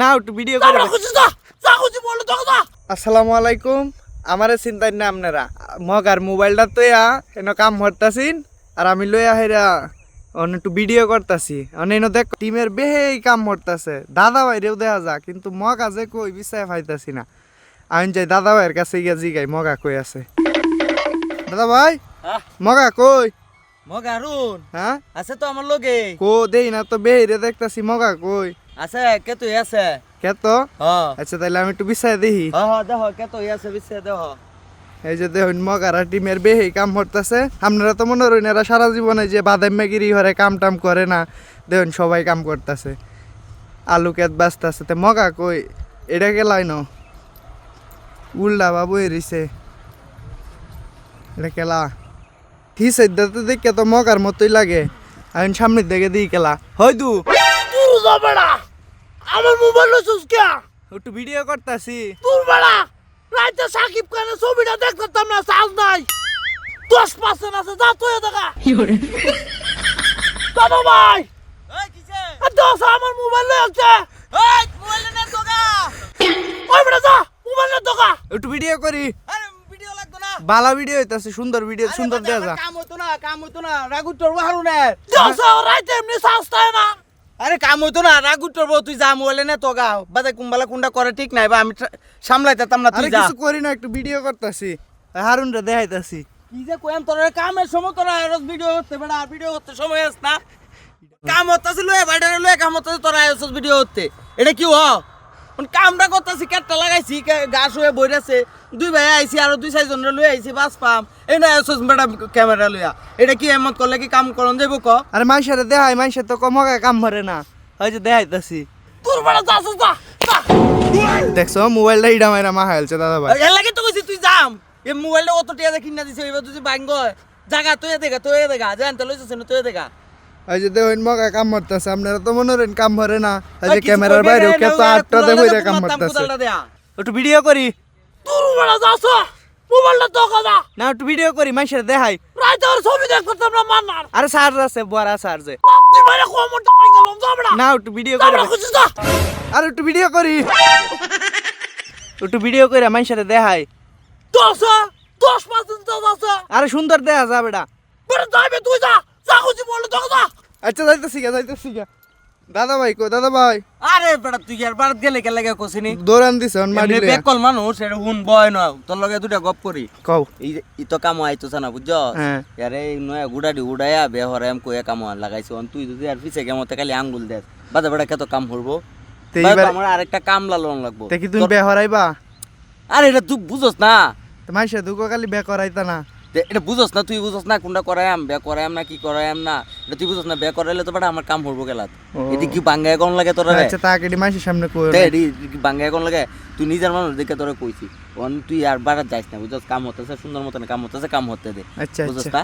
না একটু ভিডিও করে আসসালামু আলাইকুম আমারে চিন্তাই না আপনারা মগার মোবাইলটা তো এন কাম হরতাছিন আর আমি লইয়া হেরা অন একটু ভিডিও করতাছি অনেন দেখ টিমের বেহেই কাম হরতাছে দাদা ভাইরেও দেখা যা কিন্তু মগা যে কই বিচায় পাইতাছি না আমি যাই দাদা ভাইয়ের কাছে গিয়া জিগাই মগা কই আছে দাদা ভাই মগা কই মগারুন হ্যাঁ আছে তো আমার লগে কো দেই না তো বেহেরে দেখতাছি মগা কই আছে কে তুই আছে কেত হ্যাঁ আচ্ছা তাহলে আমি একটু বিচায় দেখি হ্যাঁ দেখো কে তুই আছে বিছে দেখো এই যে দেখুন মগারা টিমের বেহেই কাম করতেছে আপনারা তো মনে করেন এরা সারা জীবনে যে বাদাম মেগিরি হরে কাম টাম করে না দেখুন সবাই কাম করতেছে আলু কেত বাঁচতেছে তো মগা কই এটা কেলাই ন উল্লা বাবু এরিছে এটা কেলা হিসে দেখে তো মগার মতোই লাগে আমি সামনের দিকে দিই কেলা হয়তো তুই যাবড়া আমার মোবাইল লসুস কে একটু ভিডিও করতেছি তুই বড়া রাইতে সাকিব খানের ছবিটা দেখতাম না সাজ নাই 10% আছে যা তুই দেখা দাদা ভাই এই কিসে দোস আমার মোবাইল লই আছে এই মোবাইল নে তোগা ওই বড়া যা মোবাইল নে তোগা একটু ভিডিও করি আরে ভিডিও লাগতো না বালা ভিডিও হইতাছে সুন্দর ভিডিও সুন্দর দেয়া যা কাম হতো না রাগুটর বাহারুনে দোস রাইতে এমনি সাজ তাই না আরে কাম হইতো না রাগুটর বউ তুই যা মোবাইল নে তোগা বাদে কুম্বালা কুন্ডা করে ঠিক নাই বা আমি সামলাইতাম না তুই আরে যা কিছু করি না একটু ভিডিও করতেছি হারুন রে দেখাইতাছি কি যে কইম তোর কামের সময় তোরা রোজ ভিডিও করতে বেড়া আর ভিডিও করতে সময় আস না কাম হতাছে লয়ে বাইরে লয়ে কাম হতাছে তোরা আইছস ভিডিও করতে এটা কি হ কামটা করতেছি কেটটা লাগাইছি গাছ হয়ে বইরাছে দুই ভাই আইছি আর দুই চারজন লয়ে আইছি বাস পাম এই না আইছস বেড়া ক্যামেরা লইয়া এটা কি এমত করলে কি কাম করন যাইব ক আরে মাইশারে দেখাই মাইশার তো কমগা কাম ভরে না ওই যে দেখাইতাছি তোর বেড়া যাস যা দেখছো মোবাইলটা ইডা মাইরা মা হাইলছে দাদা ভাই এর লাগে তো কইছি তুই যাম এই মোবাইলটা অত টিয়া কিনা দিছে এবার তুই ভাঙ্গ জায়গা তুই দেখা জানতে লইছস না তুই দেখা ওই যে দেখুন মগা কাম করতেছে আপনারা তো মনে করেন কাম ভরে না ওই যে ক্যামেরার বাইরে কে তো আটটা দেখে কাম করতেছে একটু ভিডিও করি তোর বেড়া যাস মোবাইলটা তো কথা না একটু ভিডিও করি মাইশারে দেখাই রাইতে আর ছবি দেখতাম না মান্নার আরে চার্জ আছে বড়া চার্জে তুই মানে কমটা পাই গেলাম যাবড়া না একটু ভিডিও করি খুঁজিস না আর একটু ভিডিও করি একটু ভিডিও করে মাইশারে দেখাই 10% আছে আরে সুন্দর দেখা যাবে এটা বড় যাইবে তুই যা যা খুঁজি বল তো যা আচ্ছা যাইতেছি গা দাদা ভাই কো দাদা ভাই আরে বেটা তুই আর বাড়ত গেলে কে লাগে কইছিনি দৌড়ান দিছে অন মারি এমনি বেকল মানুষ এটা হুন বয় না তোর লগে দুটা গপ করি কও ই তো কাম আইতো না বুঝছো হ্যাঁ আরে নয়া গুড়াডি উড়ায়া বেহর এম কইয়া কাম লাগাইছো তুই যদি আর পিছে কেমতে খালি আঙ্গুল দেস বাদা বেটা কত কাম করবো এইবার আমার আরেকটা কাম লালন লাগবো দেখি তুমি বে হরাইবা আরে এটা তুই বুঝছ না মাইশা দুকো খালি বে করাইতা না এটা বুঝছ না তুই বুঝছ না কোনটা করায়াম বে করায়াম না কি করায়াম না এটা তুই বুঝছ না বে করাইলে তো বেটা আমার কাম করবো গেলাত এদি কি বাঙ্গায় কোন লাগে তোরা রে আচ্ছা তাকে ডি মাইশার সামনে কই এদি কি বাঙ্গায় কোন লাগে তুই নিজের মানুষ দেখে তোরা কইছি তুই আর বাড়া যাইস না বুঝছ কাম হতেছে সুন্দর মতন কাম হতেছে কাম হতে দে আচ্ছা বুঝছ আচ্ছা না